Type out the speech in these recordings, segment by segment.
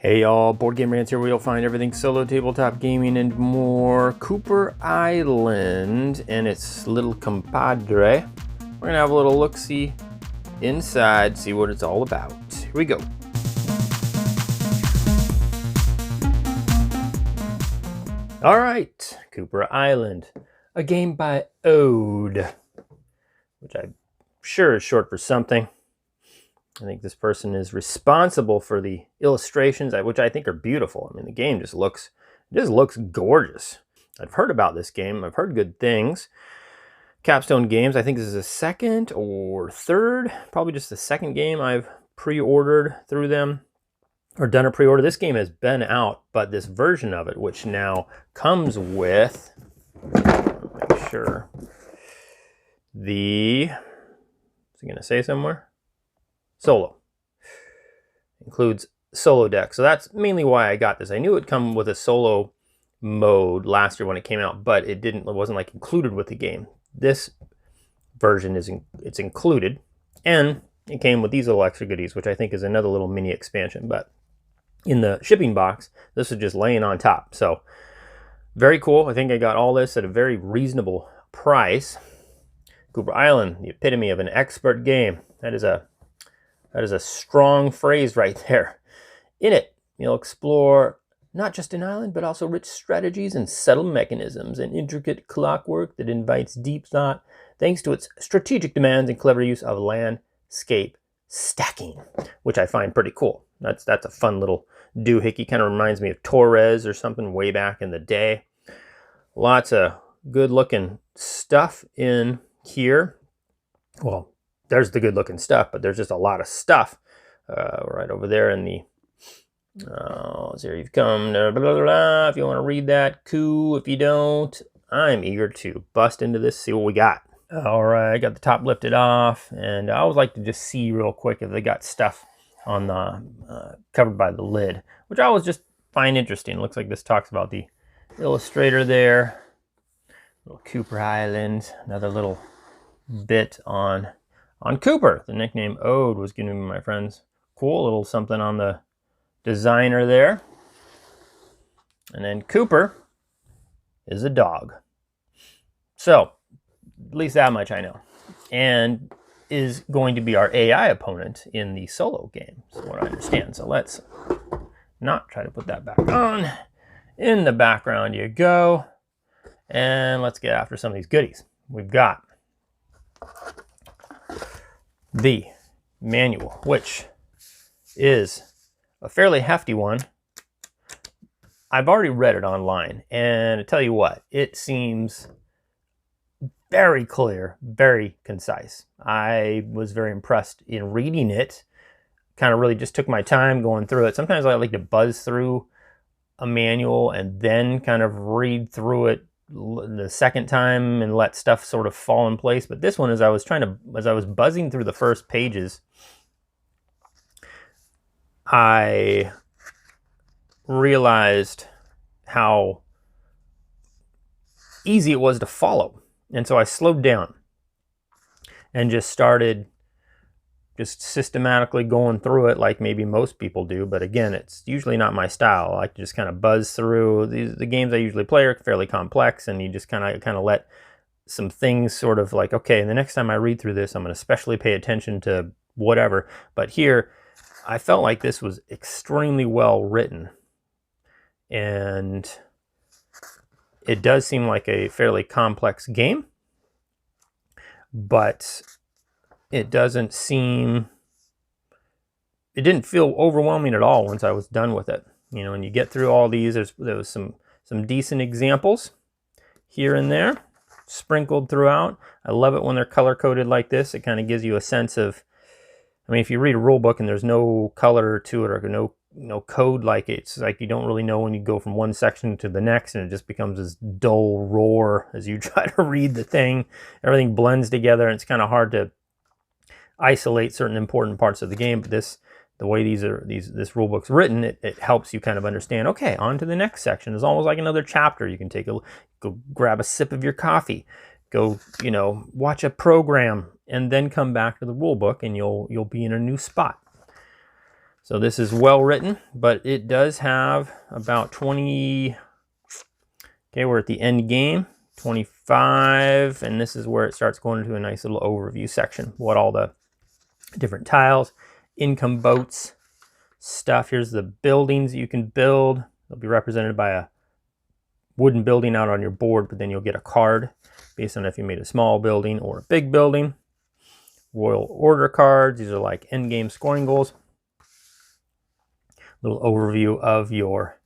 Hey y'all, Board Game Rants here where you'll find everything solo, tabletop gaming, and more. Cooper Island and its little compadre. We're gonna have a little look-see inside, see what it's all about. Here we go. All right, Cooper Island, a game by Ode, which I'm sure is short for something. I think this person is responsible for the illustrations, which I think are beautiful. I mean, the game just looks gorgeous. I've heard about this game. I've heard good things. Capstone Games, I think this is the second or third, probably just the second game I've pre-ordered through them, or done a pre-order. This game has been out, but this version of it, which now comes with, make sure, is he going to say somewhere? Solo. Includes solo deck. So that's mainly why I got this. I knew it would come with a solo mode last year when it came out, but it wasn't like included with the game. This version it's included, and it came with these little extra goodies, which I think is another little mini expansion. But in the shipping box, this is just laying on top. So very cool. I think I got all this at a very reasonable price. Cooper Island, the epitome of an expert game. That is a strong phrase right there. In it, you'll explore not just an island, but also rich strategies and subtle mechanisms and intricate clockwork that invites deep thought thanks to its strategic demands and clever use of landscape stacking, which I find pretty cool. That's a fun little doohickey. Kind of reminds me of Torres or something way back in the day. Lots of good-looking stuff in here. Well, there's the good looking stuff, but there's just a lot of stuff right over there in the, here you've come, blah, blah, blah. If you want to read that, cool. If you don't, I'm eager to bust into this, see what we got. All right, got the top lifted off, and I always like to just see real quick if they got stuff on the, covered by the lid, which I always just find interesting. It looks like this talks about the illustrator there. Little Cooper Island, another little bit on Cooper. The nickname Ode was given to me by my friends. Cool, little something on the designer there. And then Cooper is a dog. So, at least that much I know. And is going to be our AI opponent in the solo game, is what I understand. So let's not try to put that back on. In the background you go. And let's get after some of these goodies. We've got the manual, which is a fairly hefty one. I've already read it online, and I tell you what, it seems very clear, very concise. I was very impressed in reading it. Kind of really just took my time going through it. Sometimes I like to buzz through a manual and then kind of read through it the second time and let stuff sort of fall in place. But this one, as I was buzzing through the first pages, I realized how easy it was to follow. And so I slowed down and just started systematically going through it like maybe most people do. But again, it's usually not my style. I like to just kind of buzz through. The games I usually play are fairly complex, and you just kind of let some things sort of like, okay, the next time I read through this, I'm going to especially pay attention to whatever. But here, I felt like this was extremely well written. And it does seem like a fairly complex game, but it didn't feel overwhelming at all once I was done with it. You know, and you get through all these, there was some decent examples here and there sprinkled throughout. I love it when they're color-coded like this. It kind of gives you a sense of, I mean, if you read a rule book and there's no color to it or no code like it, it's like you don't really know when you go from one section to the next, and it just becomes this dull roar as you try to read the thing. Everything blends together, and it's kind of hard to isolate certain important parts of the game. But the way this rule book's written, it helps you kind of understand, okay, on to the next section. It's almost like another chapter. You can go grab a sip of your coffee, go, watch a program, and then come back to the rule book, and you'll be in a new spot. So this is well written, but it does have about 20. Okay, we're at the end game, 25, and this is where it starts going into a nice little overview section. What all the different tiles, income boats, stuff. Here's the buildings you can build. They'll be represented by a wooden building out on your board, but then you'll get a card based on if you made a small building or a big building. Royal Order cards. These are like end game scoring goals. Little overview of your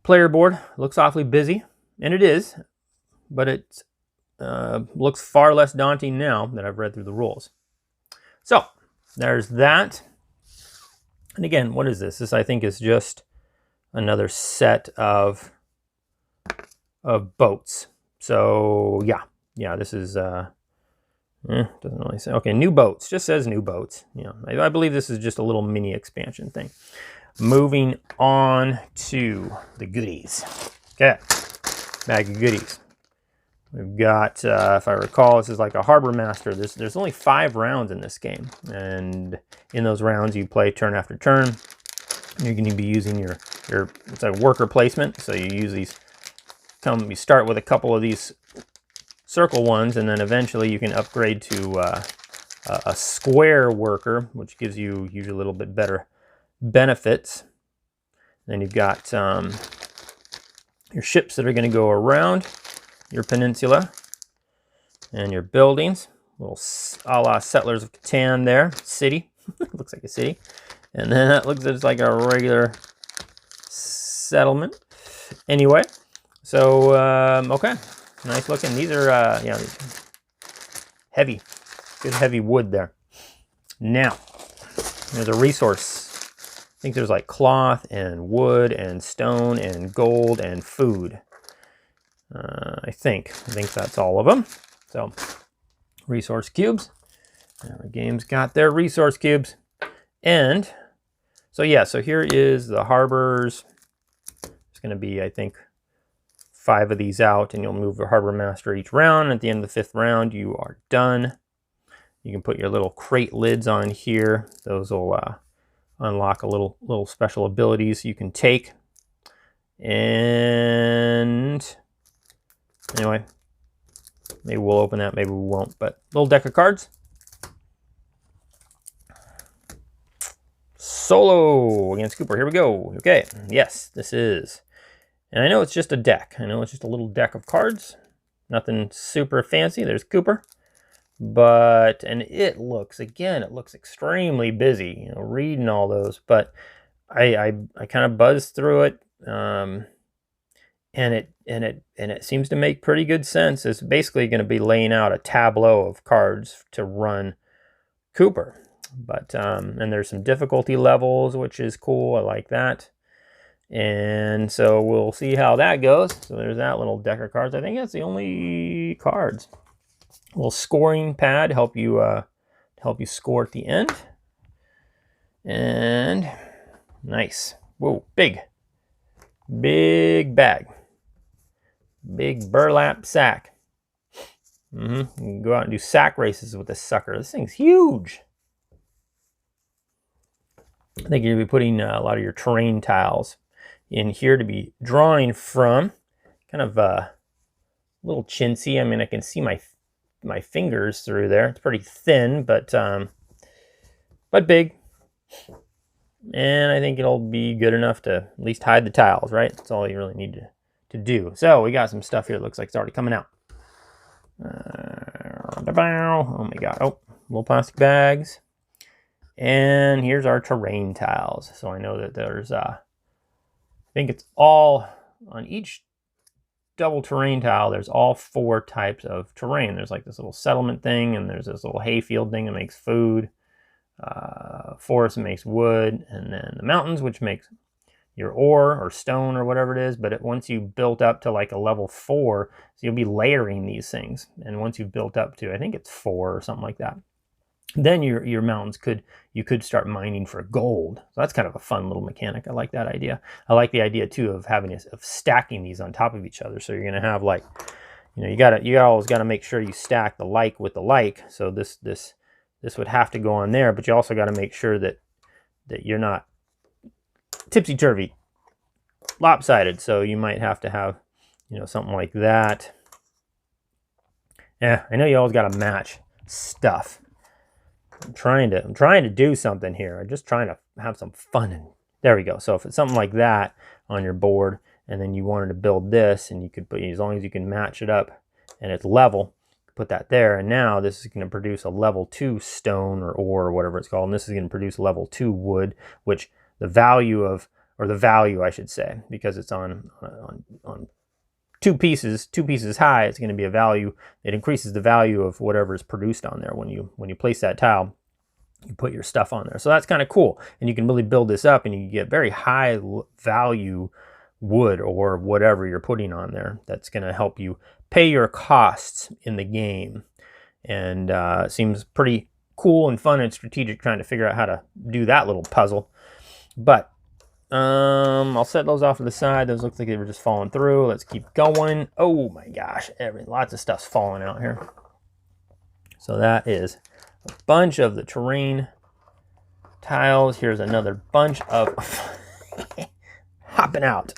player board. Looks awfully busy, and it is, but it looks far less daunting now that I've read through the rules. So there's that. And again, what is this? This, I think, is just another set of boats. So yeah, this is doesn't really say. Okay, new boats. Just says new boats. Yeah, I believe this is just a little mini expansion thing. Moving on to the goodies. Okay, bag of goodies. We've got, if I recall, this is like a harbor master. There's only 5 rounds in this game, and in those rounds you play turn after turn. You're going to be using your it's a worker placement. So you use these. You start with a couple of these circle ones, and then eventually you can upgrade to a square worker, which gives you usually a little bit better benefits. Then you've got your ships that are going to go around your peninsula and your buildings. Little a la Settlers of Catan there. City. Looks like a city. And then that looks just like a regular settlement. Anyway, so okay. Nice looking. These are heavy. Good heavy wood there. Now, there's a resource. I think there's like cloth and wood and stone and gold and food. I think that's all of them. So, resource cubes. The game's got their resource cubes. And, so yeah, so here is the harbors. It's going to be, I think, 5 of these out, and you'll move the harbor master each round. At the end of the 5th round, you are done. You can put your little crate lids on here. Those will unlock a little special abilities you can take. And anyway, maybe we'll open that, maybe we won't, but little deck of cards. Solo against Cooper. Here we go. Okay, yes, this is. And I know it's just a deck. I know it's just a little deck of cards. Nothing super fancy. There's Cooper. But, and it looks, again, it looks extremely busy, you know, reading all those. But I kind of buzzed through it. And it seems to make pretty good sense. It's basically going to be laying out a tableau of cards to run Cooper. But, and there's some difficulty levels, which is cool. I like that. And so we'll see how that goes. So there's that little deck of cards. I think that's the only cards. A little scoring pad to help you score at the end. And nice. Whoa, big bag. Big burlap sack. You can go out and do sack races with this sucker. This thing's huge. I think you're going to be putting a lot of your terrain tiles in here to be drawing from. Kind of a little chintzy. I mean, I can see my fingers through there. It's pretty thin, but big. And I think it'll be good enough to at least hide the tiles, right? That's all you really need to do. So we got some stuff here that looks like it's already coming out. Oh my god. Oh, little plastic bags. And here's our terrain tiles. So I know that there's, I think it's all, on each double terrain tile, there's all 4 types of terrain. There's like this little settlement thing, and there's this little hayfield thing that makes food. Forest makes wood, and then the mountains, which makes your ore or stone or whatever it is. But once you built up to like a level 4, so you'll be layering these things. And once you've built up to, I think it's 4 or something like that, then your mountains you could start mining for gold. So that's kind of a fun little mechanic. I like that idea. I like the idea too of stacking these on top of each other. So you're gonna have like, you know, you always gotta make sure you stack the like with the like. So this would have to go on there, but you also got to make sure that that you're not tipsy-turvy, lopsided. So you might have to have, you know, something like that. Yeah, I know you always got to match stuff. I'm trying to do something here. I'm just trying to have some fun. And there we go. So if it's something like that on your board, and then you wanted to build this, and you could put, as long as you can match it up and it's level, put that there. And now this is going to produce a level 2 stone or ore or whatever it's called. And this is going to produce level 2 wood, which the value of, or the value I should say, because it's on two pieces high, it's going to be a value. It increases the value of whatever is produced on there when you place that tile. You put your stuff on there, so that's kind of cool. And you can really build this up, and you get very high value wood or whatever you're putting on there. That's going to help you pay your costs in the game, and it seems pretty cool and fun and strategic trying to figure out how to do that little puzzle. But I'll set those off to the side. Those look like they were just falling through. Let's keep going. Oh my gosh, lots of stuff's falling out here. So that is a bunch of the terrain tiles. Here's another bunch of hopping out.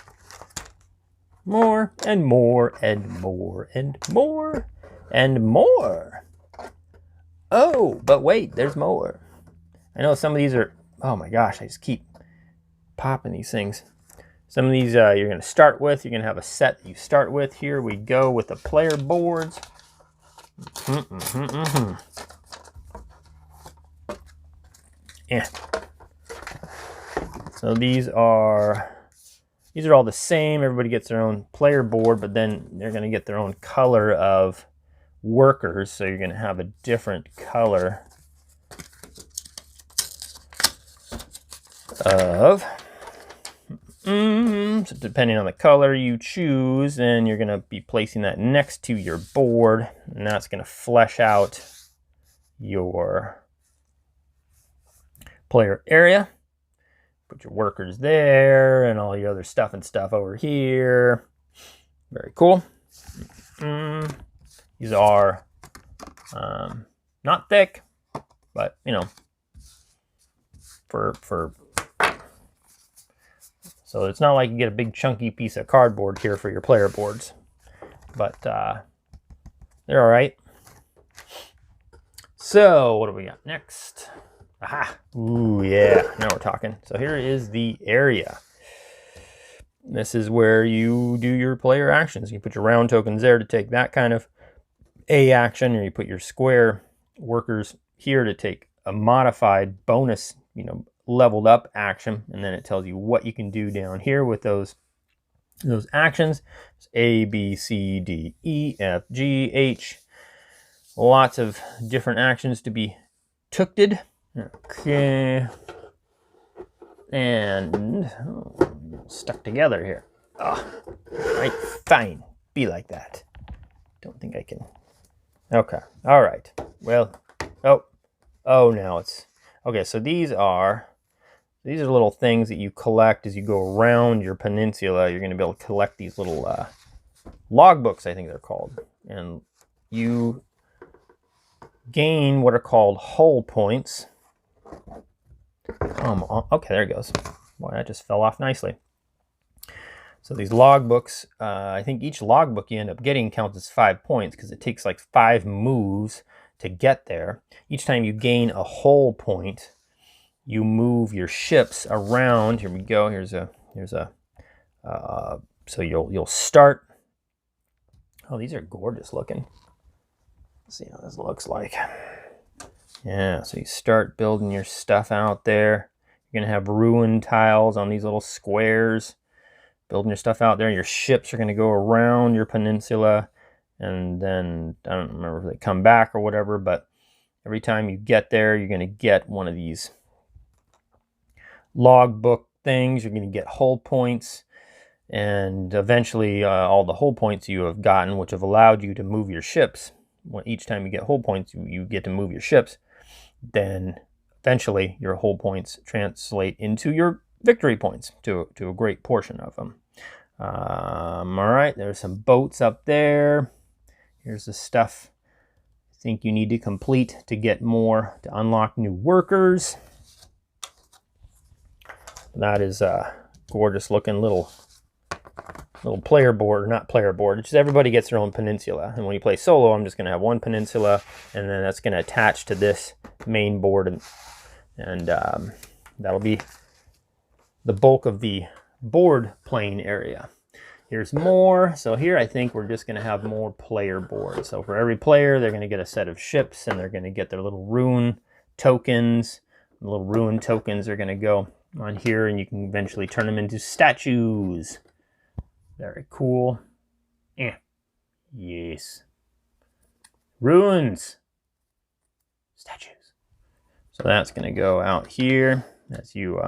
More and more and more and more and more. Oh, but wait, there's more. I know some of these are, oh my gosh, I just keep popping these things. Some of these you're going to start with. You're going to have a set that you start with. Here we go with the player boards. Yeah. So these are all the same. Everybody gets their own player board, but then they're going to get their own color of workers. So you're going to have a different color of so depending on the color you choose, then you're going to be placing that next to your board, and that's going to flesh out your player area. Put your workers there and all your other stuff over here. Very cool. These are not thick, but you know, so it's not like you get a big chunky piece of cardboard here for your player boards, but they're all right. So what do we got next? Aha! Ooh, yeah, now we're talking. So here is the area. This is where you do your player actions. You put your round tokens there to take that kind of A action, or you put your square workers here to take a modified bonus, you know, leveled up action, and then it tells you what you can do down here with those actions. It's A, B, C, D, E, F, G, H. Lots of different actions to be tooked. Okay. And stuck together here. Oh, right, fine. Be like that. Don't think I can. Okay. All right. Well, oh, now it's okay. So these are little things that you collect as you go around your peninsula. You're going to be able to collect these little logbooks, I think they're called, and you gain what are called hull points. Okay, there it goes. Boy, that just fell off nicely. So these logbooks, I think each logbook you end up getting counts as 5 points because it takes like 5 moves to get there. Each time you gain a hull point, you move your ships around. Here we go. Here's a so you'll start. Oh, these are gorgeous looking. Let's see how this looks like. Yeah, so you start building your stuff out there. You're gonna have ruin tiles on these little squares. Building your stuff out there. Your ships are gonna go around your peninsula, and then I don't remember if they come back or whatever, but every time you get there, you're gonna get one of these logbook things. You're gonna get hull points, and eventually all the hull points you have gotten, which have allowed you to move your ships. Each time you get hull points, you get to move your ships. Then eventually your hull points translate into your victory points, to a great portion of them. All right, there's some boats up there. Here's the stuff I think you need to complete to get more, to unlock new workers. That is a gorgeous looking little player board, not player board. It's just everybody gets their own peninsula. And when you play solo, I'm just going to have one peninsula, and then that's going to attach to this main board, and that'll be the bulk of the board playing area. Here's more. So here I think we're just going to have more player boards. So for every player, they're going to get a set of ships, and they're going to get their little rune tokens. The little rune tokens are going to go on here, and you can eventually turn them into statues. Very cool. Yes. Runes. Statues. So that's going to go out here as you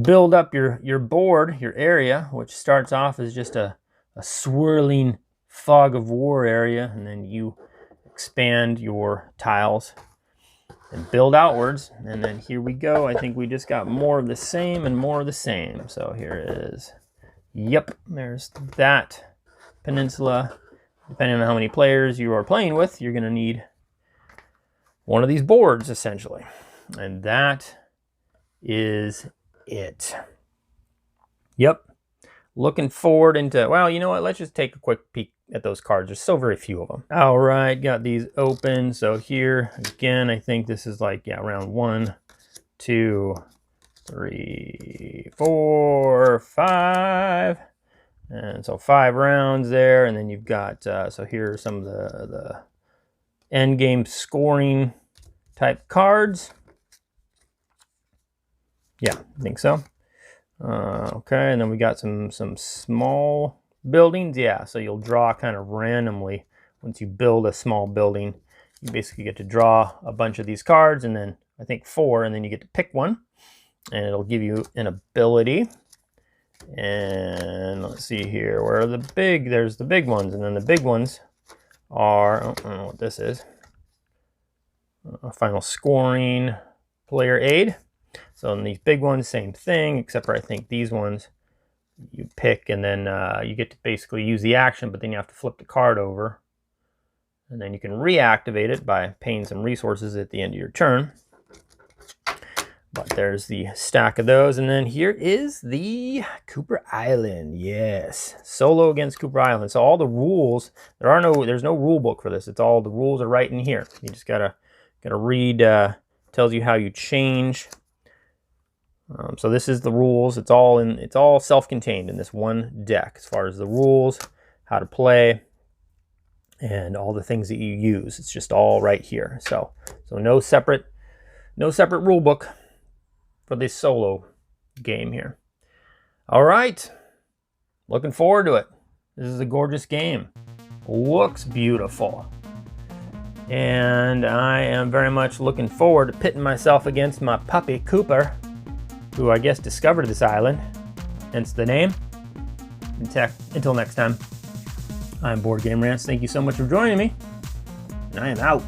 build up your board, your area, which starts off as just a swirling fog of war area, and then you expand your tiles and build outwards. And then here we go. I think we just got more of the same and more of the same. So here it is. Yep, there's that peninsula. Depending on how many players you are playing with, you're going to need one of these boards, essentially. And that is it. Yep. Looking forward into, well, you know what? Let's just take a quick peek at those cards. There's so very few of them. All right, got these open. So here, again, I think this is like, yeah, round 1, 2, 3, 4, 5, and so 5 rounds there. And then you've got so here are some of the end game scoring type cards. Yeah, I think so. Okay, and then we got some small buildings. Yeah, so you'll draw kind of randomly once you build a small building. You basically get to draw a bunch of these cards, and then I think 4, and then you get to pick one. And it'll give you an ability. And let's see here, where are the big, there's the big ones, and then the big ones are, I don't know what this is, final scoring, player aid. So in these big ones, same thing, except for I think these ones you pick, and then you get to basically use the action, but then you have to flip the card over, and then you can reactivate it by paying some resources at the end of your turn. But there's the stack of those. And then here is the Cooper Island. Yes. Solo against Cooper Island. So all the rules, there's no rule book for this. It's all, the rules are right in here. You just gotta read, tells you how you change. So this is the rules. It's all self-contained in this one deck as far as the rules, how to play, and all the things that you use. It's just all right here. So no separate rule book for this solo game here. All right, looking forward to it. This is a gorgeous game. Looks beautiful. And I am very much looking forward to pitting myself against my puppy Cooper, who I guess discovered this island, hence the name. Until next time, I'm Board Game Rants. Thank you so much for joining me, and I am out.